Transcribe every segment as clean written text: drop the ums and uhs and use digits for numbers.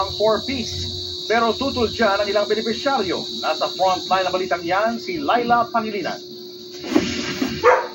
ang 4-piece. Pero tutol dyan ang ilang benepisyaryo. Nasa frontline na balitang yan si Laila Pangilinan.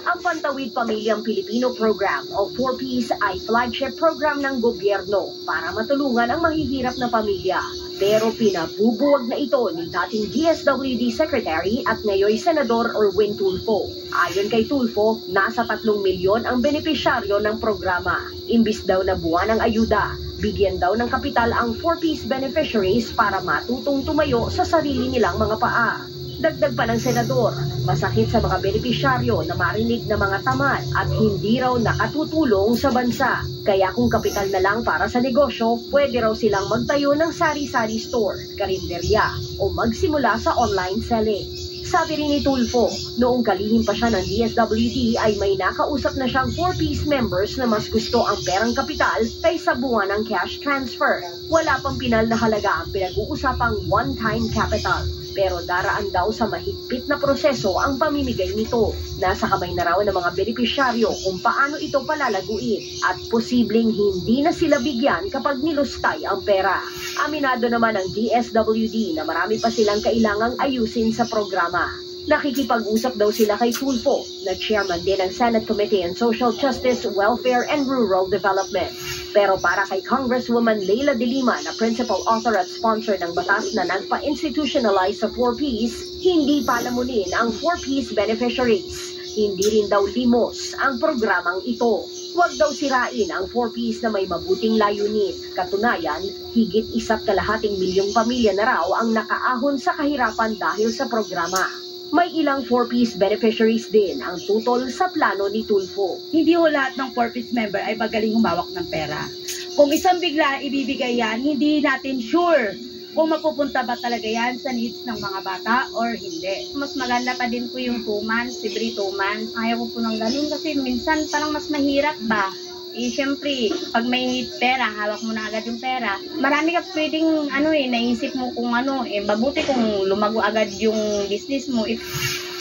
Ang Pantawid Pamilyang Pilipino Program o 4-piece ay flagship program ng gobyerno para matulungan ang mahihirap na pamilya. Pero pinabubuwag na ito ni dating DSWD Secretary at ngayon Senador Erwin Tulfo. Ayon kay Tulfo, nasa 3 milyon ang benepisyaryo ng programa. Imbis daw na buwan ng ayuda, bigyan daw ng kapital ang 4-piece beneficiaries para matutong tumayo sa sarili nilang mga paa. Dagdag pa ng senador, masakit sa mga benepisyaryo na marinig na mga tamad at hindi raw nakatutulong sa bansa. Kaya kung kapital na lang para sa negosyo, pwede raw silang magtayo ng sari-sari store, karinderya o magsimula sa online selling. Sabi rin ni Tulfo, noong kalihim pa siya ng DSWD ay may nakausap na siyang 4-piece members na mas gusto ang perang kapital kaysa buwan ng cash transfer. Wala pang pinal na halaga ang pinag-uusapang one-time capital. Pero daraan daw sa mahigpit na proseso ang pamimigay nito. Nasa kamay na raw ng mga benepisyaryo kung paano ito palalaguin at posibleng hindi na sila bigyan kapag nilustay ang pera. Aminado naman ng DSWD na marami pa silang kailangang ayusin sa programa. Nakikipag-usap daw sila kay Tulfo, na chairman din ng Senate Committee on Social Justice, Welfare and Rural Development. Pero para kay Congresswoman Leila De Lima na principal author at sponsor ng batas na nagpa-institutionalize sa 4-piece, hindi palamunin ang 4-piece beneficiaries. Hindi rin daw limos ang programang ito. Huwag daw sirain ang 4-piece na may mabuting layunin. Katunayan, higit 1.2 milyong pamilya na raw ang nakaahon sa kahirapan dahil sa programa. May ilang 4-piece beneficiaries din ang tutol sa plano ni Tulfo. Hindi ho lahat ng 4-piece member ay magaling humawak ng pera. Kung isang bigla ibibigay yan, hindi natin sure kung mapupunta ba talaga yan sa needs ng mga bata or hindi. Mas maganda pa din po yung 2 months, every 2 months. Ayaw ko po ng ganun kasi minsan parang mas mahirap ba? Siyempre, pag may pera, hawak mo na agad yung pera. Marami ka pwedeng, naisip mo kung mabuti kung lumago agad yung business mo.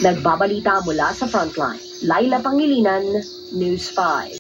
Nagbabalita mula sa Frontline, Laila Pangilinan, News 5.